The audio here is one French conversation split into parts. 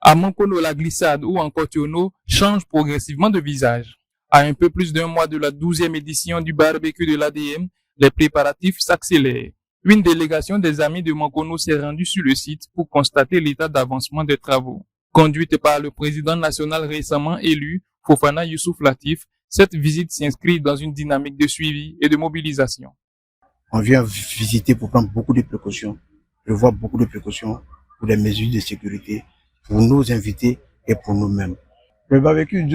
À Mankono, la glissade ou encore Tiono change progressivement de visage. À un peu plus d'un mois de la 12e édition du barbecue de l'ADM, les préparatifs s'accélèrent. Une délégation des amis de Mankono s'est rendue sur le site pour constater l'état d'avancement des travaux. Conduite par le président national récemment élu, Fofana Youssouf Latif, cette visite s'inscrit dans une dynamique de suivi et de mobilisation. On vient visiter pour prendre beaucoup de précautions, prévoir beaucoup de précautions pour les mesures de sécurité, pour nos invités et pour nous-mêmes. Le barbecue,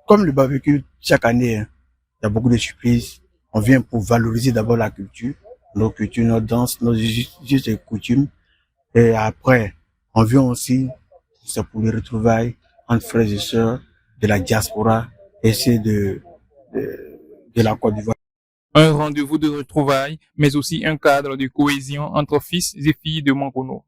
comme le barbecue chaque année, il y a beaucoup de surprises. On vient pour valoriser d'abord la culture, nos cultures, nos danses, nos us et coutumes. Et après, on vient aussi, c'est pour les retrouvailles entre frères et sœurs de la diaspora et c'est de la Côte d'Ivoire. Un rendez-vous de retrouvailles, mais aussi un cadre de cohésion entre fils et filles de Mankono.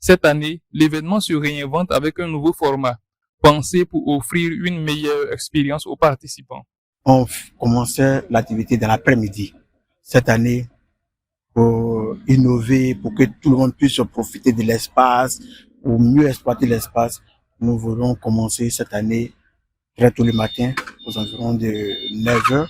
Cette année, l'événement se réinvente avec un nouveau format, pensé pour offrir une meilleure expérience aux participants. On commençait l'activité dans l'après-midi. Cette année, pour innover, pour que tout le monde puisse profiter de l'espace, pour mieux exploiter l'espace, nous voulons commencer cette année très tôt le matin, aux environs de 9h,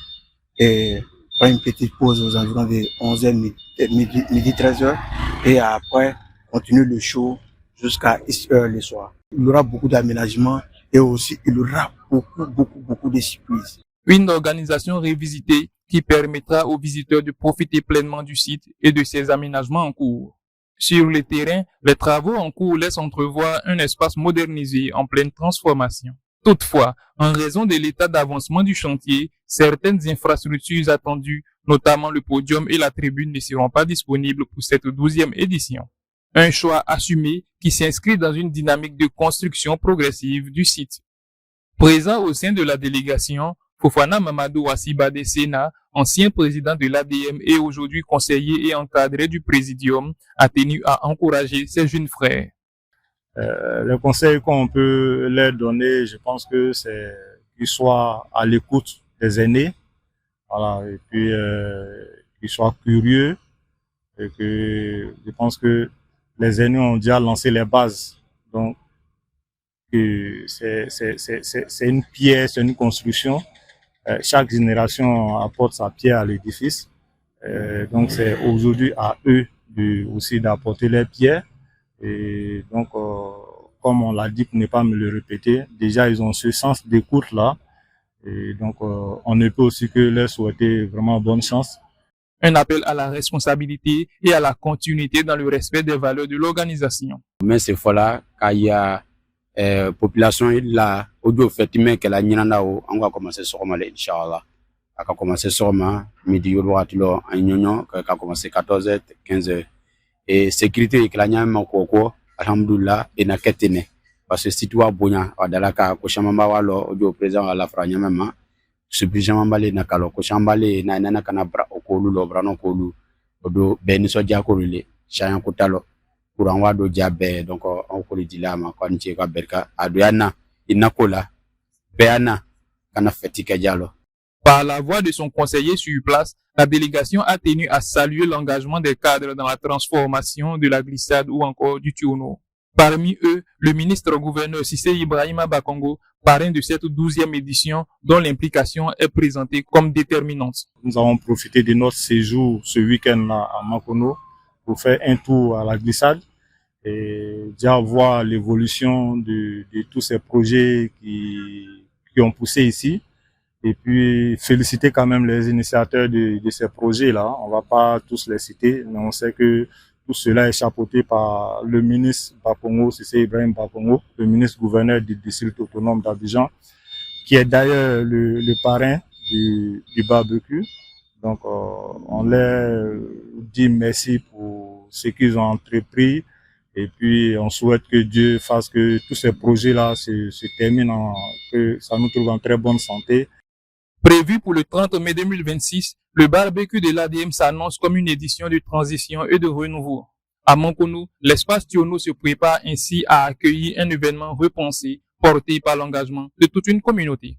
et faire une petite pause aux environs de 11h, midi 13h, et après, continuer le show jusqu'à 1h le soir. Il y aura beaucoup d'aménagements et aussi il y aura beaucoup de surprises. Une organisation révisitée qui permettra aux visiteurs de profiter pleinement du site et de ses aménagements en cours. Sur le terrain, les travaux en cours laissent entrevoir un espace modernisé en pleine transformation. Toutefois, en raison de l'état d'avancement du chantier, certaines infrastructures attendues, notamment le podium et la tribune, ne seront pas disponibles pour cette 12e édition. Un choix assumé qui s'inscrit dans une dynamique de construction progressive du site. Présent au sein de la délégation, Fofana Mamadou Wassibade Sena, ancien président de l'ADM et aujourd'hui conseiller et encadré du présidium, a tenu à encourager ses jeunes frères. Le conseil qu'on peut leur donner, je pense que c'est qu'ils soient à l'écoute des aînés, voilà, et puis qu'ils soient curieux, et que je pense que les aînés ont déjà lancé les bases, donc c'est une pierre, c'est une construction. Chaque génération apporte sa pierre à l'édifice, donc c'est aujourd'hui à eux aussi d'apporter les pierres. Et donc, comme on l'a dit, pour ne pas me le répéter, déjà ils ont ce sens d'écoute là, et donc on ne peut aussi que leur souhaiter vraiment bonne chance. Un appel à la responsabilité et à la continuité dans le respect des valeurs de l'organisation. Mais c'est voilà qu'il y a population là, au fait que la nyana on va commencer sur mal inchallah. On va commencer sur midi au watilo en union, on va commencer 14h 15h. Et sécurité que la nyama koko alhamdulillah et na ketene parce que si tu as bonya adalaka ko shamamba walo audio présent à la franya mama subijama mbale na kalo ko shambale na nana kana bra okolu lo bra no kolu odo beni so dia ko rele shayan ko talo pour en wado diabe donc on ko dilama ko nti ka berka adoyana inakola beana kana fetika dialo. Par la voix de son conseiller sur place, la délégation a tenu à saluer l'engagement des cadres dans la transformation de la glissade ou encore du Tiono. Parmi eux, le ministre-gouverneur Cissé Ibrahima Bakongo, parrain de cette 12e édition, dont l'implication est présentée comme déterminante. Nous avons profité de notre séjour ce week-end-là à Mankono pour faire un tour à la glissade et déjà voir l'évolution de tous ces projets qui ont poussé ici. Et puis féliciter quand même les initiateurs de ces projets-là. On va pas tous les citer, mais on sait que tout cela est chapeauté par le ministre Bakongo, Cissé Ibrahim Bakongo, le ministre-gouverneur du district autonome d'Abidjan, qui est d'ailleurs le parrain du barbecue. Donc on leur dit merci pour ce qu'ils ont entrepris et puis on souhaite que Dieu fasse que tous ces projets-là se terminent, que ça nous trouve en très bonne santé. Prévu pour le 30 mai 2026, le barbecue de l'ADM s'annonce comme une édition de transition et de renouveau. À Mankono, l'espace Tiono se prépare ainsi à accueillir un événement repensé, porté par l'engagement de toute une communauté.